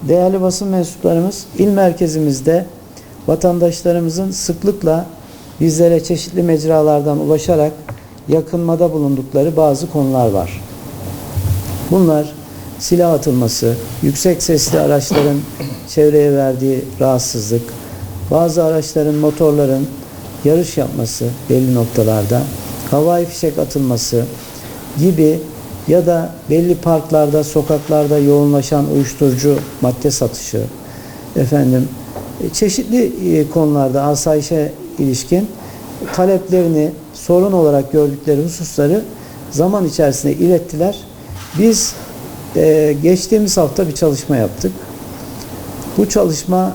Değerli basın mensuplarımız, il merkezimizde vatandaşlarımızın sıklıkla bizlere çeşitli mecralardan ulaşarak yakınmada bulundukları bazı konular var. Bunlar silah atılması, yüksek sesli araçların çevreye verdiği rahatsızlık, bazı araçların, motorların yarış yapması belli noktalarda, havai fişek atılması gibi ya da belli parklarda, sokaklarda yoğunlaşan uyuşturucu madde satışı, çeşitli konularda asayişe ilişkin taleplerini, sorun olarak gördükleri hususları zaman içerisinde ilettiler. Biz geçtiğimiz hafta bir çalışma yaptık. Bu çalışma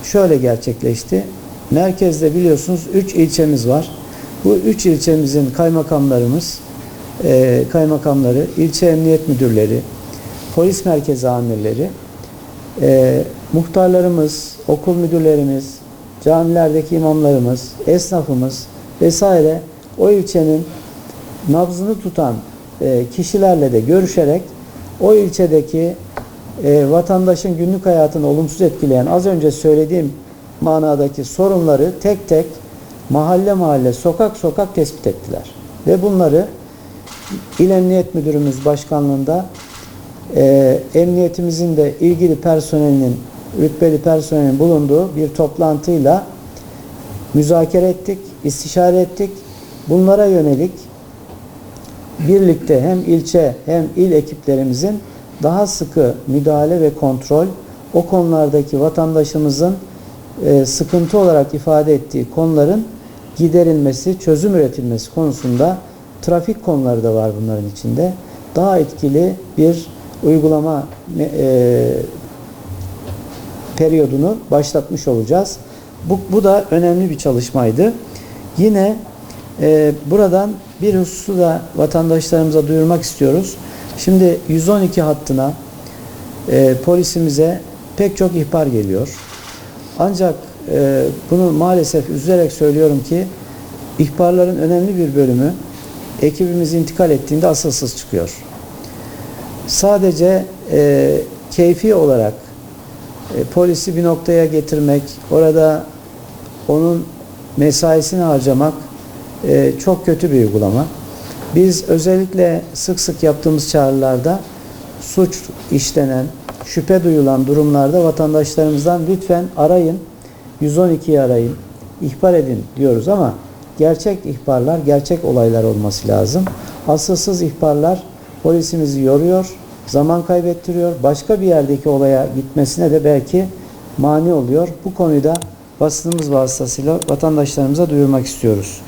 şöyle gerçekleşti. Merkezde biliyorsunuz 3 ilçemiz var. Bu 3 ilçemizin kaymakamları, ilçe emniyet müdürleri, polis merkezi amirleri, muhtarlarımız, okul müdürlerimiz, camilerdeki imamlarımız, esnafımız vesaire o ilçenin nabzını tutan kişilerle de görüşerek o ilçedeki vatandaşın günlük hayatını olumsuz etkileyen az önce söylediğim manadaki sorunları tek tek mahalle mahalle, sokak sokak tespit ettiler. Ve bunları İl Emniyet Müdürümüz başkanlığında emniyetimizin de ilgili personelinin, rütbeli personelin bulunduğu bir toplantıyla müzakere ettik, istişare ettik. Bunlara yönelik birlikte hem ilçe hem il ekiplerimizin daha sıkı müdahale ve kontrol, o konulardaki vatandaşımızın sıkıntı olarak ifade ettiği konuların giderilmesi, çözüm üretilmesi konusunda trafik konuları da var bunların içinde. Daha etkili bir uygulama periyodunu başlatmış olacağız. Bu da önemli bir çalışmaydı. Yine buradan bir hususu da vatandaşlarımıza duyurmak istiyoruz. Şimdi 112 hattına polisimize pek çok ihbar geliyor. Ancak bunu maalesef üzülerek söylüyorum ki ihbarların önemli bir bölümü ekibimiz intikal ettiğinde asılsız çıkıyor. Sadece keyfi olarak polisi bir noktaya getirmek, orada onun mesaisini harcamak çok kötü bir uygulama. Biz özellikle sık sık yaptığımız çağrılarda suç işlenen, şüphe duyulan durumlarda vatandaşlarımızdan lütfen arayın, 112'yi arayın, ihbar edin diyoruz ama gerçek ihbarlar, gerçek olaylar olması lazım. Asılsız ihbarlar polisimizi yoruyor, zaman kaybettiriyor, başka bir yerdeki olaya gitmesine de belki mani oluyor. Bu konuyu da basınımız vasıtasıyla vatandaşlarımıza duyurmak istiyoruz.